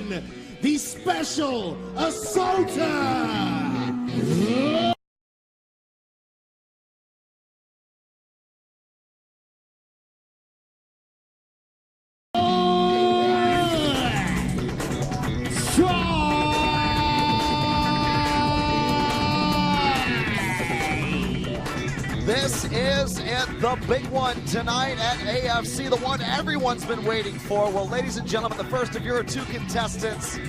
the Special Assaulter. This is it, the big one tonight at AFC, the one everyone's been waiting for. Well, ladies and gentlemen, the first of your two contestants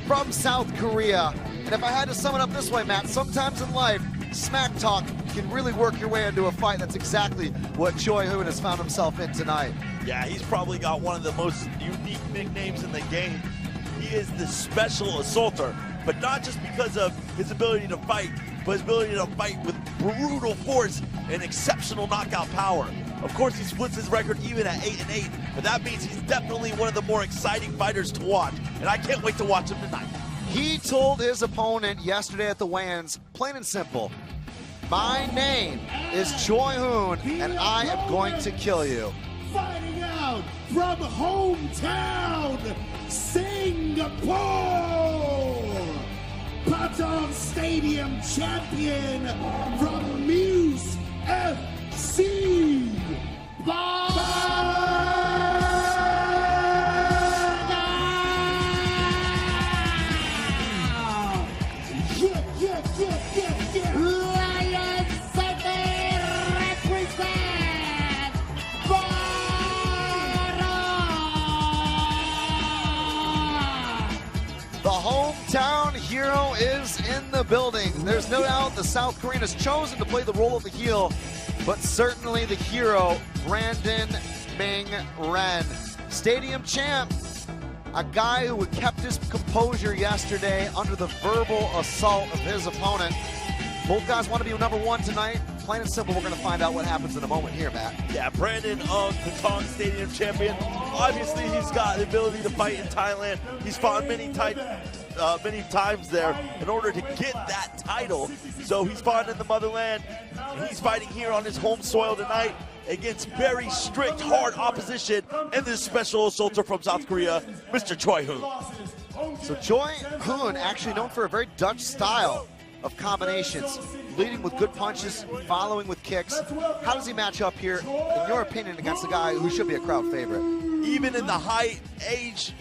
from South Korea. And if I had to sum it up this way, Matt, sometimes in life, smack talk can really work your way into a fight. That's exactly what Choi Hoon has found himself in tonight. Yeah, he's probably got one of the most unique nicknames in the game. He is the Special Assaulter, but not just because of his ability to fight, but his ability to fight with brutal force and exceptional knockout power. Of course, he splits his record even at 8-8, but that means he's definitely one of the more exciting fighters to watch, and I can't wait to watch him tonight. He told his opponent yesterday at the weigh-ins, plain and simple, my name is Choi Hoon, and I am going to kill you. Fighting out from hometown Singapore, Bardon Stadium champion from Muse AFC, The hometown hero is in the building. There's no doubt the South Korean has chosen to play the role of the heel, but certainly the hero, Brandon Ming Ren. Stadium champ, a guy who kept his composure yesterday under the verbal assault of his opponent. Both guys want to be number one tonight. Plain and simple, we're going to find out what happens in a moment here, Matt. Yeah, Brandon Bardon Stadium champion. Obviously, he's got the ability to fight in Thailand. He's fought many times there in order to get that title. So he's fought in the motherland, and he's fighting here on his home soil tonight against very strict, hard opposition and this Special Assaulter from South Korea, Mr. Choi Hoon. So Choi Hoon, actually known for a very Dutch style of combinations, leading with good punches, following with kicks. How does he match up here, in your opinion, against a guy who should be a crowd favorite? Even in the height, age,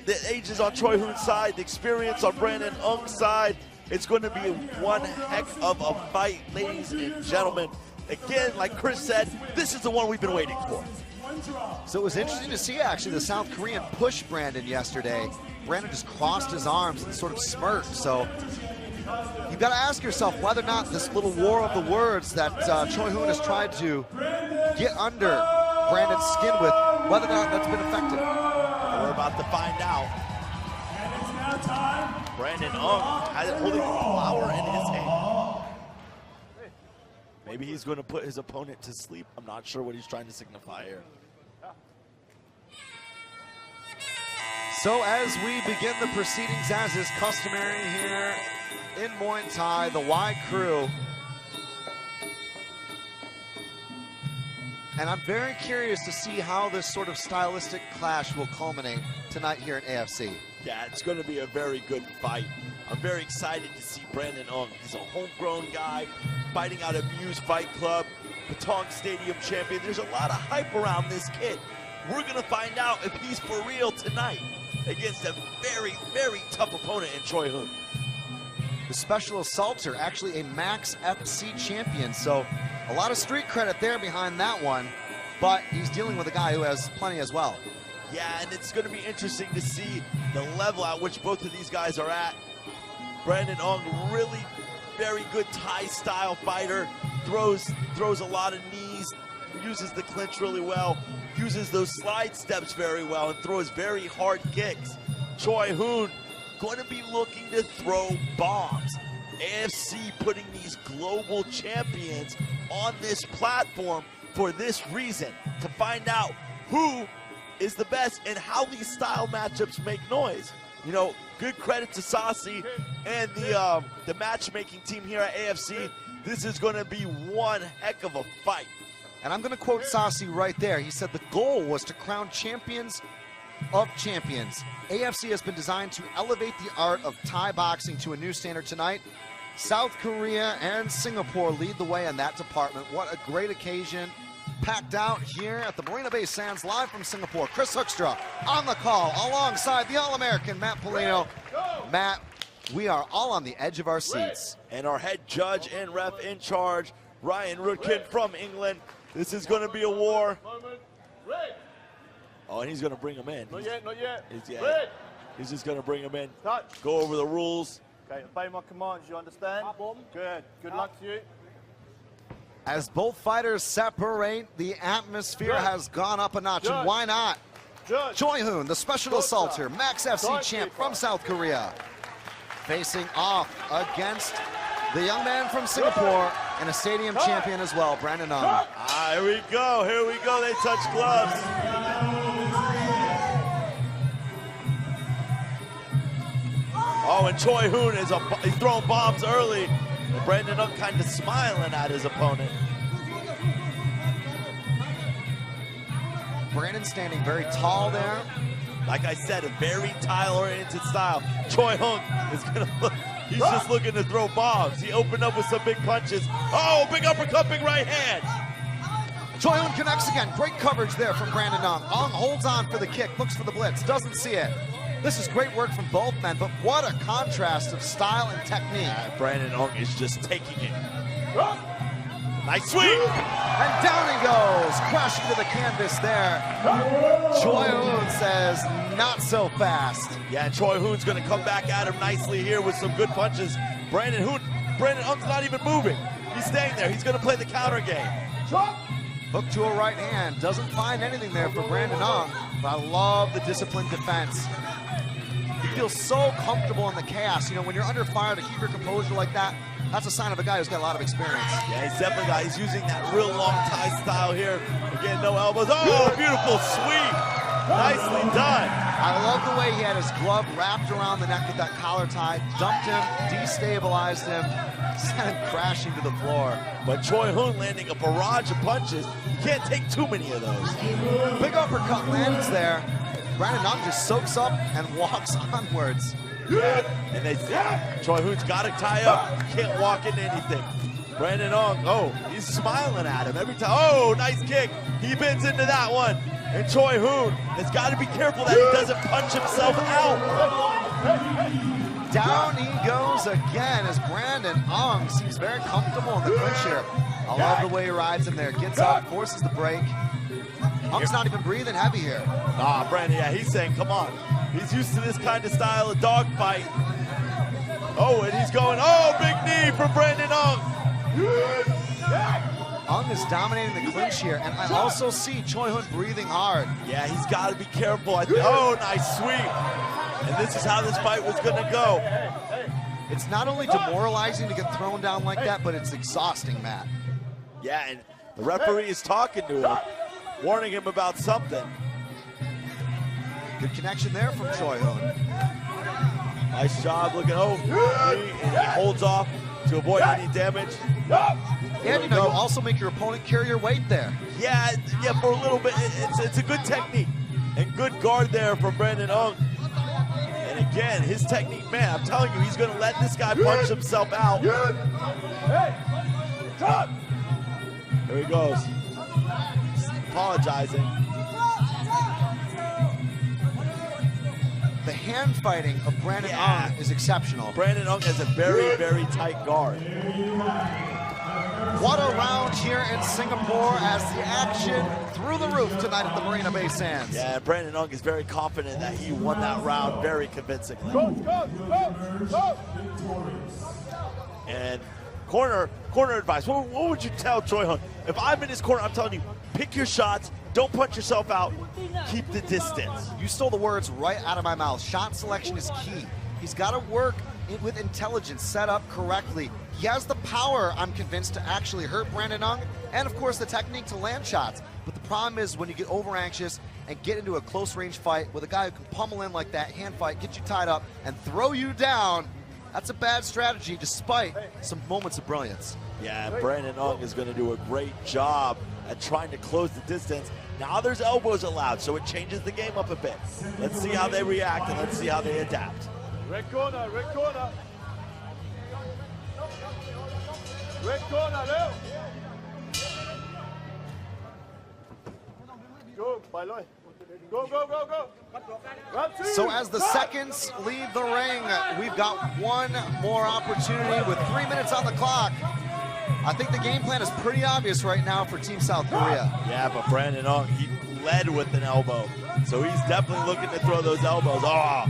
the age is on Choi Hoon's side, the experience on Brandon Ung's side. It's going to be one heck of a fight, ladies and gentlemen. Again, like Chris said, this is the one we've been waiting for. So it was interesting to see, actually, the South Korean push Brandon yesterday. Brandon just crossed his arms and sort of smirked. So you've got to ask yourself whether or not this little war of the words that Choi Hoon has tried to get under Brandon's skin with, whether or not that's been effective. We're about to find out. And it's now time. Brandon Ung has it holding a flower in his hand. Maybe he's going to put his opponent to sleep. I'm not sure what he's trying to signify here. So as we begin the proceedings, as is customary here in Muay Thai, the Y crew. And I'm very curious to see how this sort of stylistic clash will culminate tonight here at AFC. Yeah, it's going to be a very good fight. I'm very excited to see Brandon Ung. He's a homegrown guy fighting out of Muse Fight Club, Bardon Stadium champion. There's a lot of hype around this kid. We're going to find out if he's for real tonight against a very, very tough opponent in Choi Hoon. The Special Assaulter, actually a Max FC champion, so a lot of street credit there behind that one, but he's dealing with a guy who has plenty as well. Yeah, and it's going to be interesting to see the level at which both of these guys are at. Brandon Ung, really very good Thai-style fighter, throws a lot of knees, uses the clinch really well, uses those slide steps very well, and throws very hard kicks. Choi Hoon going to be looking to throw bombs. AFC putting these global champions on this platform for this reason, to find out who is the best and how these style matchups make noise. You know, good credit to Saucy and the matchmaking team here at AFC. This is going to be one heck of a fight. And I'm going to quote Saucy right there. He said the goal was to crown champions of champions. AFC has been designed to elevate the art of Thai boxing to a new standard tonight. South Korea and Singapore lead the way in that department. What a great occasion. Packed out here at the Marina Bay Sands, live from Singapore. Chris Hoekstra on the call alongside the All-American Matt Polino. Matt, we are all on the edge of our seats. And our head judge and ref in charge, Ryan Rudkin from England. This is going to be a war. Oh, and he's going to bring him in. Not yet, not yet. He's just going to bring him in. Touch. Go over the rules. Okay, obey my commands, you understand? Good. Good luck to you. As both fighters separate, the atmosphere has gone up a notch, and why not? Choi Hoon, the special assaulter, Max FC champ from South Korea, facing off against the young man from Singapore and a stadium champion as well, Brandon Ung. Here we go, they touch gloves. Oh, and Choi Hoon he's throwing bombs early. And Brandon Ung kind of smiling at his opponent. Brandon standing very tall there. Like I said, a very Thai-oriented style. Choi Hoon is gonna look, he's just looking to throw bombs. He opened up with some big punches. Oh, big uppercut, big right hand. Choi Hoon connects again. Great coverage there from Brandon Ung. Ung holds on for the kick, looks for the blitz, doesn't see it. This is great work from both men, but what a contrast of style and technique. Brandon Ung is just taking it. Nice sweep! And down he goes, crashing to the canvas there. Choi Hoon says, not so fast. Yeah, and Choi Hoon's gonna come back at him nicely here with some good punches. Brandon Ung's not even moving. He's staying there. He's gonna play the counter game. Hook to a right hand, doesn't find anything there for Brandon Ung, but I love the disciplined defense. You feel so comfortable in the chaos. You know, when you're under fire, to keep your composure like that, that's a sign of a guy who's got a lot of experience. Yeah, he's definitely he's using that real long Thai style here. Again, no elbows. Oh, beautiful sweep. Nicely done. I love the way he had his glove wrapped around the neck with that collar tie, dumped him, destabilized him, sent him crashing to the floor. But Choi Hoon landing a barrage of punches. You can't take too many of those. Big uppercut lands there. Brandon Ung just soaks up and walks onwards. And Choi Hoon's got to tie up. Can't walk into anything. Brandon Ung, he's smiling at him every time. Oh, nice kick. He bends into that one. And Choi Hoon has got to be careful that he doesn't punch himself out. Down he goes again as Brandon Ung seems very comfortable in the clinch here. I love the way he rides him there. Gets up, forces the break. Ung's not even breathing heavy here. Brandon, he's saying, come on. He's used to this kind of style of dogfight. Oh, and he's going, big knee from Brandon Ung. Ung is dominating the clinch here, and I also see Choi Hoon breathing hard. Yeah, he's got to be careful. Nice sweep. And this is how this fight was going to go. It's not only demoralizing to get thrown down like that, but it's exhausting, Matt. Yeah, and the referee is talking to him, warning him about something. Good connection there from Choi Hoon. Nice job looking, and he holds off to avoid any damage. And you also make your opponent carry your weight there. Yeah, for a little bit. It's a good technique and good guard there from Brandon Ung. And again, his technique, man, I'm telling you, he's going to let this guy punch himself out. There he goes. Apologizing. The hand fighting of Brandon Ung is exceptional. Brandon Ung has a very, very tight guard. What a round here in Singapore as the action through the roof tonight at the Marina Bay Sands. Yeah, Brandon Ung is very confident that he won that round very convincingly. And corner advice. What would you tell Choi Hoon? If I'm in his corner, I'm telling you, pick your shots, don't punch yourself out, keep the distance. You stole the words right out of my mouth. Shot selection is key. He's got to work with intelligence, set up correctly. He has the power, I'm convinced, to actually hurt Brandon Ung, and of course the technique to land shots. But the problem is when you get over anxious and get into a close range fight with a guy who can pummel in like that, hand fight, get you tied up, and throw you down, that's a bad strategy despite some moments of brilliance. Yeah, Brandon Ung is going to do a great job at trying to close the distance. Now there's elbows allowed, so it changes the game up a bit. Let's see how they react and let's see how they adapt. Red corner, red corner. Red corner, Leo. Go, Bailoi. Go, go, go, go. So as the seconds leave the ring, we've got one more opportunity with 3 minutes on the clock. I think the game plan is pretty obvious right now for Team South Korea. Yeah, but Brandon Ong, he led with an elbow. So he's definitely looking to throw those elbows. Oh.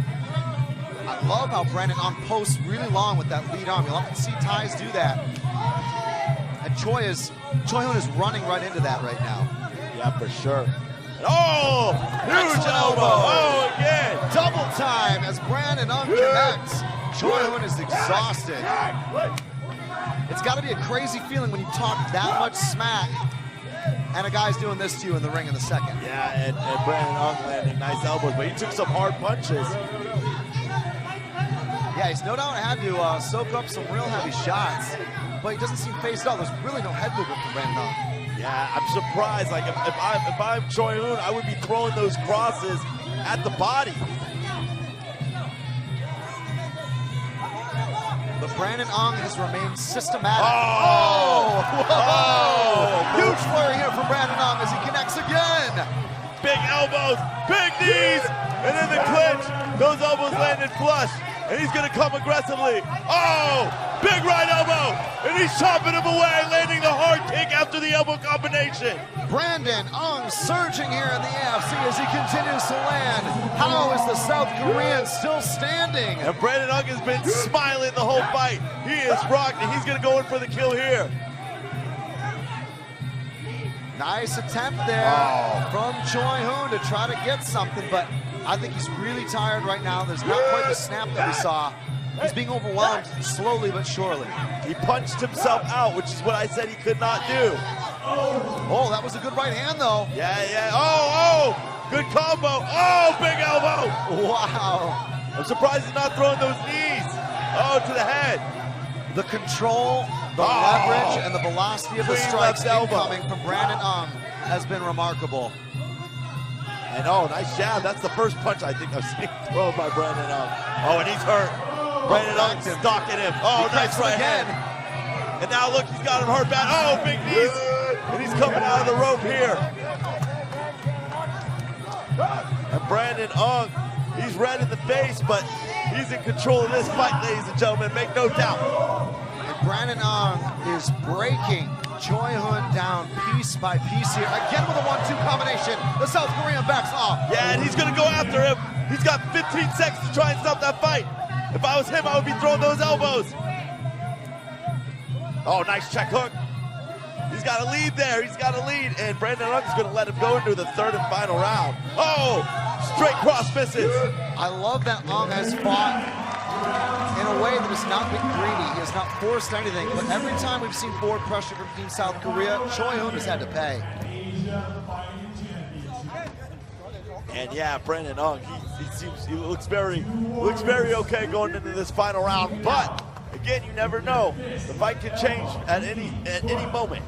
I love how Brandon Ong posts really long with that lead arm. You'll often see Thais do that. And Choi Hoon is running right into that right now. Yeah, for sure. Oh, huge elbow. Oh, again. Double time as Brandon Ong connects. Choi Hoon is exhausted. It's got to be a crazy feeling when you talk that much smack and a guy's doing this to you in the ring in the second. Yeah, and Brandon Ong landing nice elbows, but he took some hard punches. Yeah, he's no doubt had to soak up some real heavy shots, but he doesn't seem phased at all. There's really no head movement from Brandon Ong. Yeah, I'm surprised. Like, if I'm Choi Hoon, I would be throwing those crosses at the body. But Brandon Ong has remained systematic. Oh! Huge flurry here from Brandon Ong as he connects again. Big elbows, big knees, and in the clinch, those elbows landed flush, and he's gonna come aggressively. Oh! Big right elbow, and he's chopping him away, landing the hard kick after the elbow combination. Brandon Ong surging here in the AFC as he continues to land. How is the South Korean still standing? And Brandon Ong has been smiling the whole fight. He is rocked, and he's gonna go in for the kill here. Nice attempt there from Choi Hoon to try to get something, but I think he's really tired right now. There's not quite the snap that we saw. He's being overwhelmed slowly but surely. He punched himself out, which is what I said he could not do. Oh, that was a good right hand, though. Yeah, yeah. Oh, good combo. Oh, big elbow. Wow. I'm surprised he's not throwing those knees. Oh, to the head. The control, the leverage, and the velocity of the strikes incoming from Brandon Ong has been remarkable. And nice jab. That's the first punch I think I've seen thrown by Brandon Ong. Oh, and he's hurt. Brandon Ong stalking him. Oh, nice right hand. And now look, he's got him hurt bad. Oh, big knees. And he's coming out of the rope here. And Brandon Ong, he's red in the face, but he's in control of this fight, ladies and gentlemen. Make no doubt. And Brandon Ong is breaking Choi Hoon down piece by piece here. Again with a 1-2 combination. The South Korean backs off. Yeah, and he's going to go after him. He's got 15 seconds to try and stop that fight. If I was him, I would be throwing those elbows. Oh, nice check hook. He's got a lead there. He's got a lead. And Brandon Ong is going to let him go into the third and final round. Oh, straight cross misses. I love that Ong has fought in a way that has not been greedy. He has not forced anything. But every time we've seen forward pressure from Team South Korea, Choi Hoon has had to pay. And yeah, Brandon Ong, he looks very okay going into this final round. But again, you never know. The fight can change at any moment.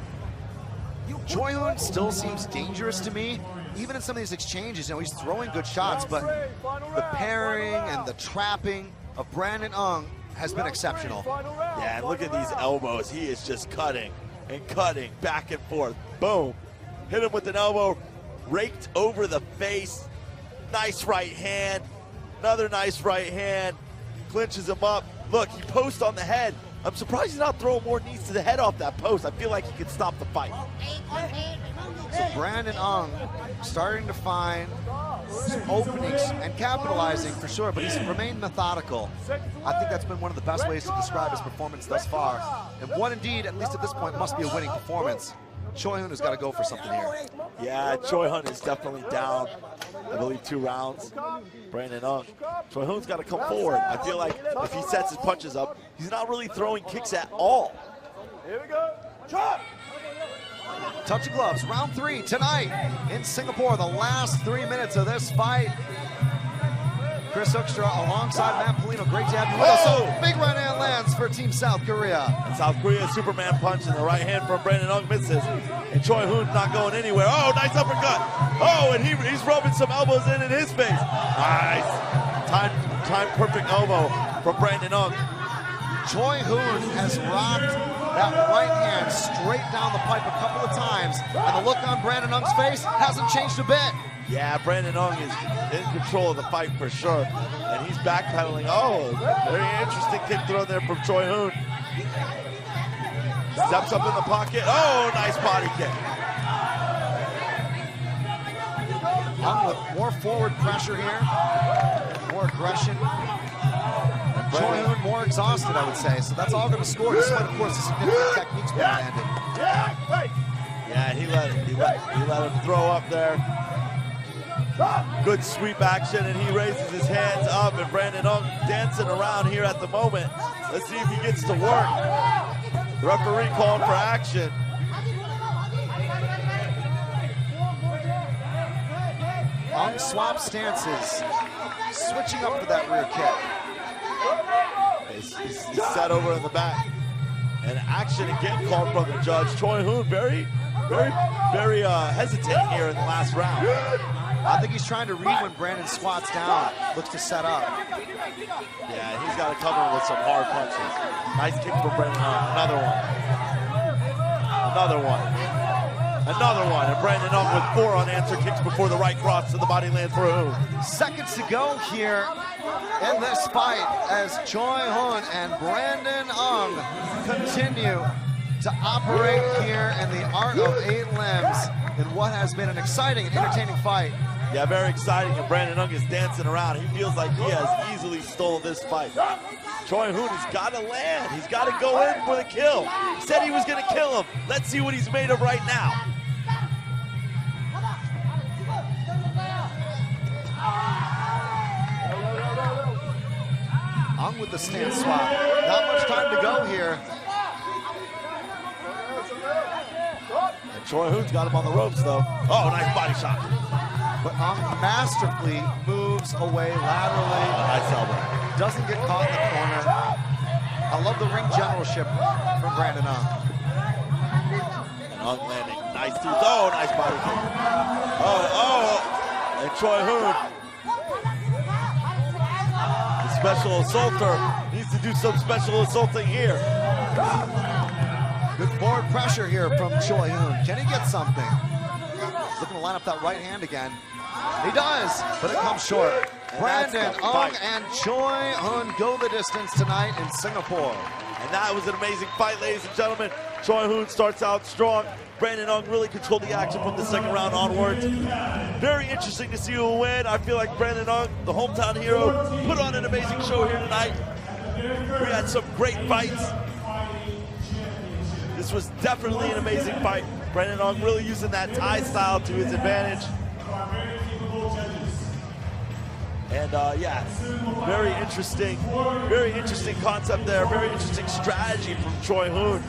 Choi Hoon still seems dangerous to me. Even in some of these exchanges, he's throwing good shots, but the pairing and the trapping of Brandon Ong has been exceptional. Yeah, and look at these elbows. He is just cutting and cutting back and forth. Boom. Hit him with an elbow, raked over the face. Nice right hand. Another nice right hand. Clinches him up. Look, he posts on the head. I'm surprised he's not throwing more knees to the head off that post. I feel like he could stop the fight. So Brandon Ong starting to find some openings and capitalizing for sure, but he's remained methodical. I think that's been one of the best ways to describe his performance thus far. And one indeed, at least at this point, must be a winning performance. Choi Hoon has got to go for something here. Yeah, Choi Hoon is definitely down, I believe, 2 rounds. Brandon Ong. Choi Hoon's got to come forward. I feel like if he sets his punches up, he's not really throwing kicks at all. Here we go. Chop! Touch of gloves, round 3 tonight in Singapore, the last 3 minutes of this fight. Chris Hoekstra alongside Matt Polino. Great to have you with us. So big right hand lands for Team South Korea. And South Korea, Superman punch in the right hand from Brandon Ung misses. And Choi Hoon not going anywhere. Oh, nice uppercut. Oh, and he's rubbing some elbows in his face. Nice. Time perfect elbow from Brandon Ung. Choi Hoon has rocked that right hand straight down the pipe a couple of times, and the look on Brandon Ung's face hasn't changed a bit. Yeah, Brandon Ung is in control of the fight for sure, and he's backpedaling. Oh, very interesting kick thrown there from Choi Hoon. Steps up in the pocket. Oh, nice body kick. Ung with more forward pressure here, more aggression. Choi Hoon more exhausted, I would say, so that's all going to score, despite, of course, the significant techniques being landed. Yeah, he let him throw up there. Good sweep action, and he raises his hands up, and Brandon Ung dancing around here at the moment. Let's see if he gets to work. The referee calling for action. Ung swaps stances, switching up for that rear kick. He's set over in the back. And action again called from the judge. Choi Hoon very hesitant here in the last round. I think he's trying to read when Brandon squats down, looks to set up. Yeah, he's got to cover with some hard punches. Nice kick from Brandon Ung. Another one. And Brandon Ung with 4 unanswered kicks before the right cross to the body lands for Hoon. Seconds to go here in this fight as Choi Hoon and Brandon Ung continue to operate here in the art of 8 limbs in what has been an exciting and entertaining fight. Yeah, very exciting, and Brandon Ung is dancing around. He feels like he has easily stolen this fight. Choi Hoon has got to land. He's got to go in for the kill. He said he was going to kill him. Let's see what he's made of right now. Ung with the stance swap. Not much time to go here. And Choi Hoon's got him on the ropes, though. Oh, nice body shot. But Ung masterfully moves away laterally. Nice elbow. Doesn't get caught in the corner. I love the ring generalship from Brandon Ung. And Ung landing. Nice tooth. Oh, nice body kick. Oh. And Choi Hoon, the special assaulter, needs to do some special assaulting here. Good forward pressure here from Choi Hoon. Can he get something? Looking to line up that right hand again. He does, but it comes short. Brandon Ung and Choi Hoon go the distance tonight in Singapore. And that was an amazing fight, ladies and gentlemen. Choi Hoon starts out strong. Brandon Ung really controlled the action from the second round onwards. Very interesting to see who will win. I feel like Brandon Ung, the hometown hero, put on an amazing show here tonight. We had some great fights. This was definitely an amazing fight. Brandon Ung really using that Thai style to his advantage. And yeah, very interesting concept there. Very interesting strategy from Choi Hoon.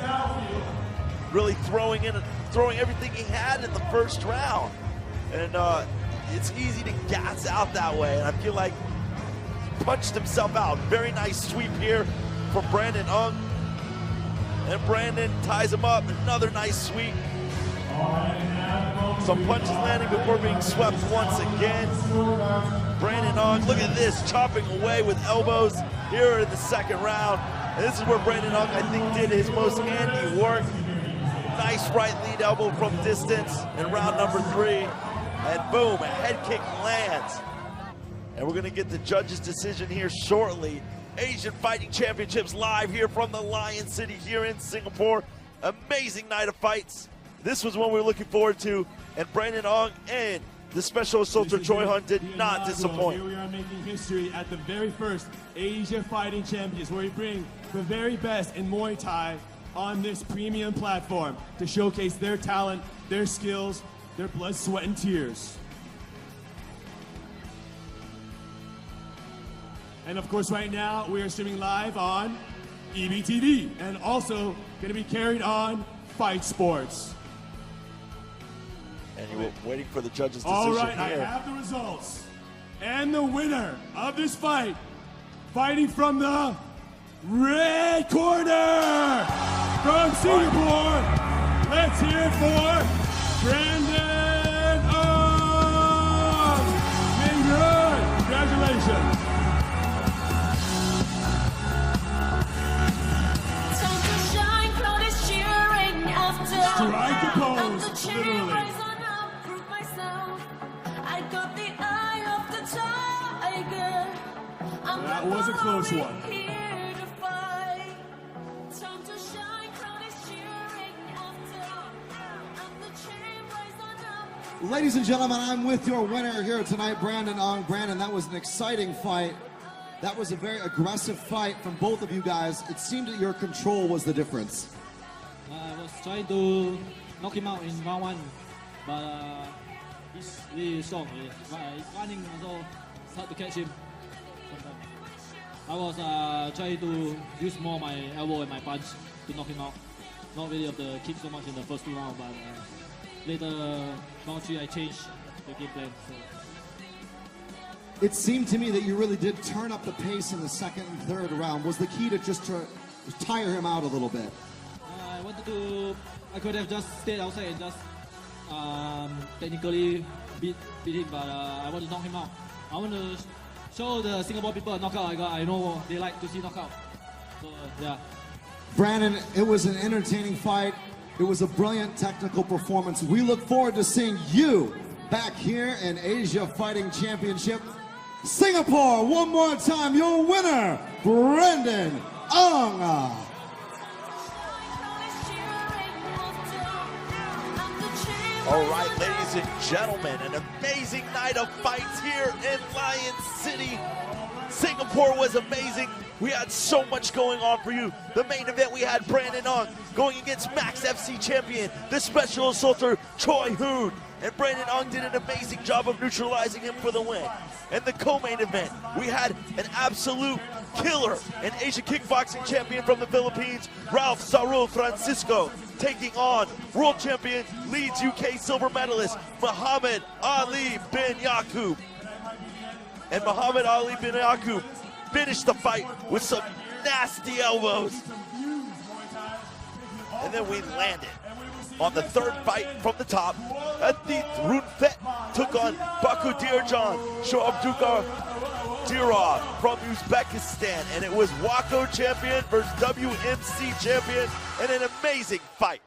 Really throwing everything he had in the first round. And it's easy to gas out that way. And I feel like he punched himself out. Very nice sweep here from Brandon Ung. And Brandon ties him up. Another nice sweep. Some punches landing before being swept once again. Brandon Ung, look at this, chopping away with elbows here in the second round. And this is where Brandon Ung, I think, did his most handy work. Nice right lead elbow from distance in round number 3. And boom, a head kick lands. And we're gonna get the judge's decision here shortly. Asian Fighting Championships live here from the Lion City here in Singapore. Amazing night of fights. This was one we were looking forward to, and Brandon Ung and the special assaulter Choi Hoon did not disappoint. Here we are making history at the very first Asia Fighting Championships, where we bring the very best in Muay Thai on this premium platform to showcase their talent, their skills, their blood, sweat, and tears. And of course, right now, we are streaming live on EBTV, and also going to be carried on Fight Sports. And you were waiting for the judge's decision All right, here. I have the results. And the winner of this fight, fighting from the red corner from Singapore, let's hear it for Brandon Ong. Congratulations. Strike the pose, literally. That was a close one. Ladies and gentlemen, I'm with your winner here tonight, Brandon Ong. Brandon, that was an exciting fight. That was a very aggressive fight from both of you guys. It seemed that your control was the difference. I was trying to knock him out in round 1, but he's really strong. He's running, so it's hard to catch him. I was trying to use more my elbow and my punch to knock him out. Not really of the kick so much in the first 2 rounds, but later round 3 I changed the game plan. So. It seemed to me that you really did turn up the pace in the second and third round. Was the key to just tire him out a little bit? I could have just stayed outside and just technically beat him, but I want to knock him out. I want to show the Singapore people a knockout. I know they like to see knockout. So, yeah. Brandon, it was an entertaining fight. It was a brilliant technical performance. We look forward to seeing you back here in Asia Fighting Championship. Singapore, one more time, your winner, Brandon Ong. All right, ladies and gentlemen, an amazing night of fights here in Lion City. Singapore was amazing. We had so much going on for you. The main event, we had Brandon Ong going against Max FC champion, the special assaulter, Choi Hoon. And Brandon Ong did an amazing job of neutralizing him for the win. And the co-main event, we had an absolute killer, an Asian kickboxing champion from the Philippines, Ralph Saul Francisco, taking on world champion, Leeds UK silver medalist, Muhammad Ali bin Yaqub. And Muhammad Ali bin Yaqub finished the fight with some nasty elbows. And then we landed on the third fight from the top. Atit Runfet took on Baku Dirjan Shoabdukar Dirov from Uzbekistan. And it was WACO champion versus WMC champion, and an amazing fight.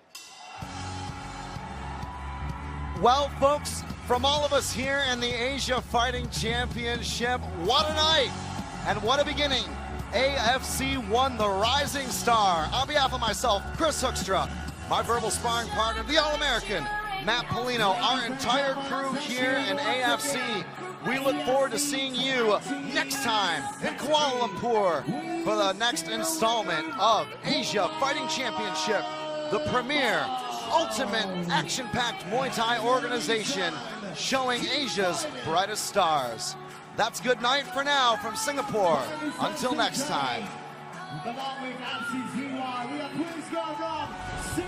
Well, folks, from all of us here in the Asia Fighting Championship, what a night and what a beginning. AFC won the Rising Star. On behalf of myself, Chris Hoekstra, my verbal sparring partner, the All-American, Matt Polino, our entire crew here in AFC, we look forward to seeing you next time in Kuala Lumpur for the next installment of Asia Fighting Championship, the premier, ultimate, action-packed Muay Thai organization showing Asia's brightest stars. That's good night for now from Singapore. Until next time. Along with AFC's UI, we are Police Guard Rob. See you.